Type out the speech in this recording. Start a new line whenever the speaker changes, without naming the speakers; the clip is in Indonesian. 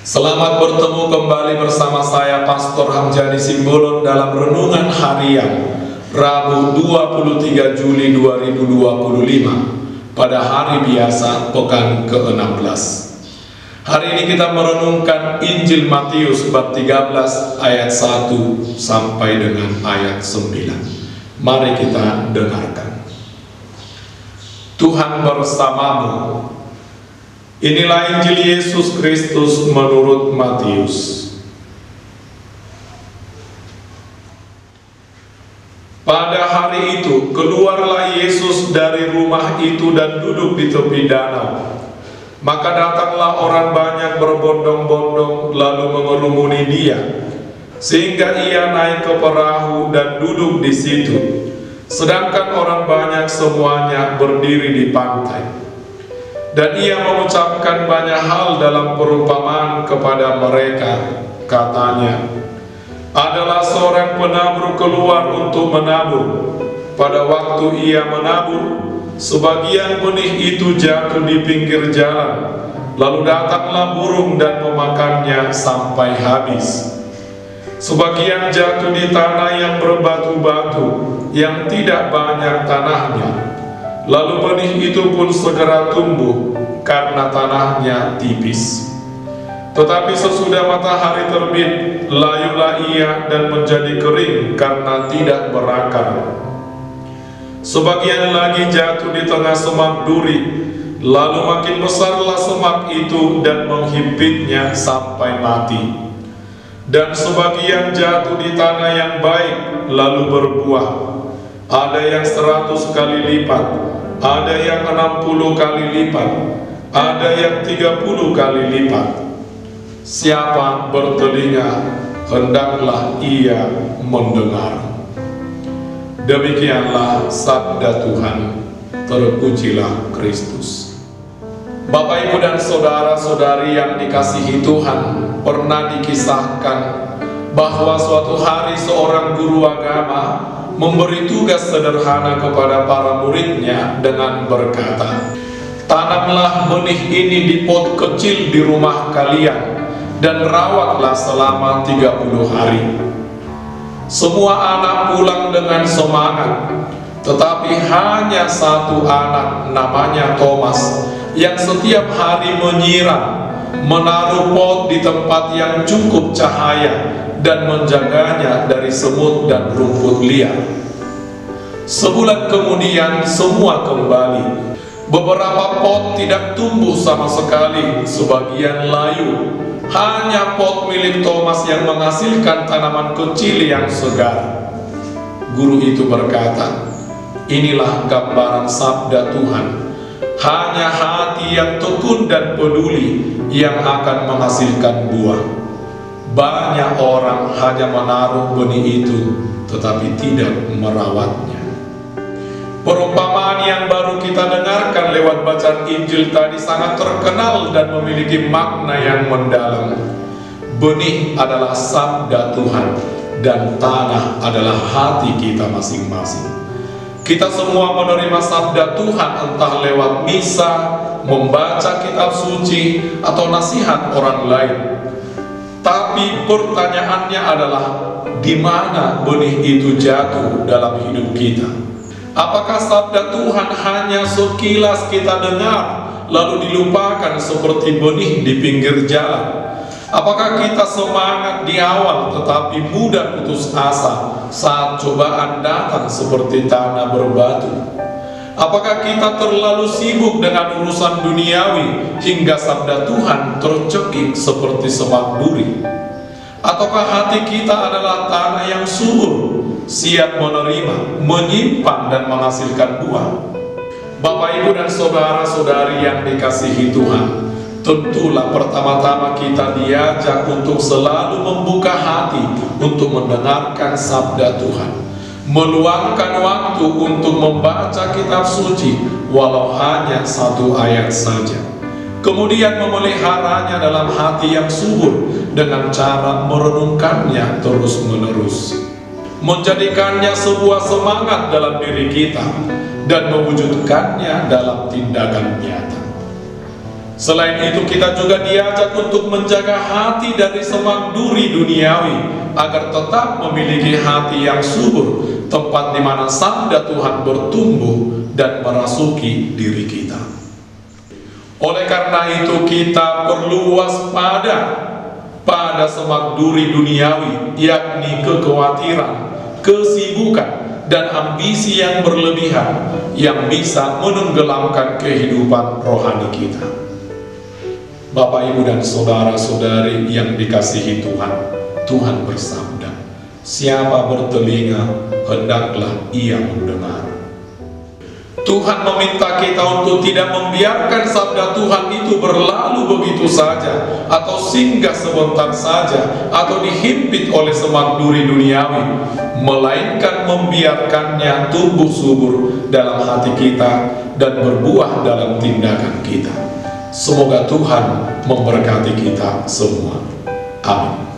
Selamat bertemu kembali bersama saya Pastor Hamjani Simbolon dalam Renungan Harian Rabu 23 Juli 2025 pada hari biasa pekan ke-16. Hari ini kita merenungkan Injil Matius bab 13 ayat 1 sampai dengan ayat 9. Mari kita dengarkan. Tuhan bersamamu. Inilah Injil Yesus Kristus menurut Matius. Pada hari itu, keluarlah Yesus dari rumah itu dan duduk di tepi danau. Maka datanglah orang banyak berbondong-bondong lalu mengerumuni dia, sehingga ia naik ke perahu dan duduk di situ, sedangkan orang banyak semuanya berdiri di pantai. Dan ia mengucapkan banyak hal dalam perumpamaan kepada mereka. Katanya, adalah seorang penabur keluar untuk menabur. Pada waktu ia menabur, sebagian benih itu jatuh di pinggir jalan, lalu datanglah burung dan memakannya sampai habis. Sebagian jatuh di tanah yang berbatu-batu, yang tidak banyak tanahnya. Lalu benih itu pun segera tumbuh karena tanahnya tipis. Tetapi sesudah matahari terbit, layulah ia dan menjadi kering karena tidak berakar. Sebagian lagi jatuh di tengah semak duri, lalu makin besarlah semak itu dan menghimpitnya sampai mati. Dan sebagian jatuh di tanah yang baik, lalu berbuah. Ada yang 100 kali lipat, ada yang 60 kali lipat, ada yang 30 kali lipat. Siapa bertelinga, hendaklah ia mendengar. Demikianlah sabda Tuhan. Terpujilah Kristus. Bapak, Ibu, dan saudara-saudari yang dikasihi Tuhan, pernah dikisahkan bahwa suatu hari seorang guru agama memberi tugas sederhana kepada para muridnya dengan berkata, tanamlah benih ini di pot kecil di rumah kalian dan rawatlah selama 30 hari. Semua anak pulang dengan semangat, tetapi hanya satu anak namanya Thomas yang setiap hari menyiram, menaruh pot di tempat yang cukup cahaya dan menjaganya dari semut dan rumput liar. Sebulan kemudian semua kembali. Beberapa pot tidak tumbuh sama sekali, sebagian layu. Hanya pot milik Thomas yang menghasilkan tanaman kecil yang segar. Guru itu berkata, inilah gambaran sabda Tuhan. Hanya hati yang tekun dan peduli yang akan menghasilkan buah. Banyak orang hanya menaruh benih itu, tetapi tidak merawatnya. Perumpamaan yang baru kita dengarkan lewat bacaan Injil tadi sangat terkenal dan memiliki makna yang mendalam. Benih adalah sabda Tuhan, dan tanah adalah hati kita masing-masing. Kita semua menerima sabda Tuhan entah lewat misa, membaca kitab suci, atau nasihat orang lain. Tapi pertanyaannya adalah, di mana benih itu jatuh dalam hidup kita? Apakah sabda Tuhan hanya sekilas kita dengar, lalu dilupakan seperti benih di pinggir jalan? Apakah kita semangat di awal, tetapi mudah putus asa saat cobaan datang seperti tanah berbatu? Apakah kita terlalu sibuk dengan urusan duniawi hingga sabda Tuhan tercekik seperti semak duri? Ataukah hati kita adalah tanah yang subur, siap menerima, menyimpan, dan menghasilkan buah? Bapak, Ibu, dan saudara-saudari yang dikasihi Tuhan, tentulah pertama-tama kita diajak untuk selalu membuka hati untuk mendengarkan sabda Tuhan. Meluangkan waktu untuk membaca kitab suci walau hanya satu ayat saja. Kemudian memeliharanya dalam hati yang subur dengan cara merenungkannya terus-menerus. Menjadikannya sebuah semangat dalam diri kita dan mewujudkannya dalam tindakan nyata. Selain itu, kita juga diajak untuk menjaga hati dari semak duri duniawi, agar tetap memiliki hati yang subur, tempat di mana sabda Tuhan bertumbuh dan merasuki diri kita. Oleh karena itu, kita perlu waspada pada semak duri duniawi, yakni kekhawatiran, kesibukan, dan ambisi yang berlebihan yang bisa menenggelamkan kehidupan rohani kita. Bapak, Ibu, dan saudara-saudari yang dikasihi Tuhan, Tuhan bersabda, siapa bertelinga, hendaklah ia mendengar. Tuhan meminta kita untuk tidak membiarkan sabda Tuhan itu berlalu begitu saja, atau singgah sebentar saja, atau dihimpit oleh semak duri duniawi, melainkan membiarkannya tumbuh subur dalam hati kita dan berbuah dalam tindakan kita. Semoga Tuhan memberkati kita semua. Amin.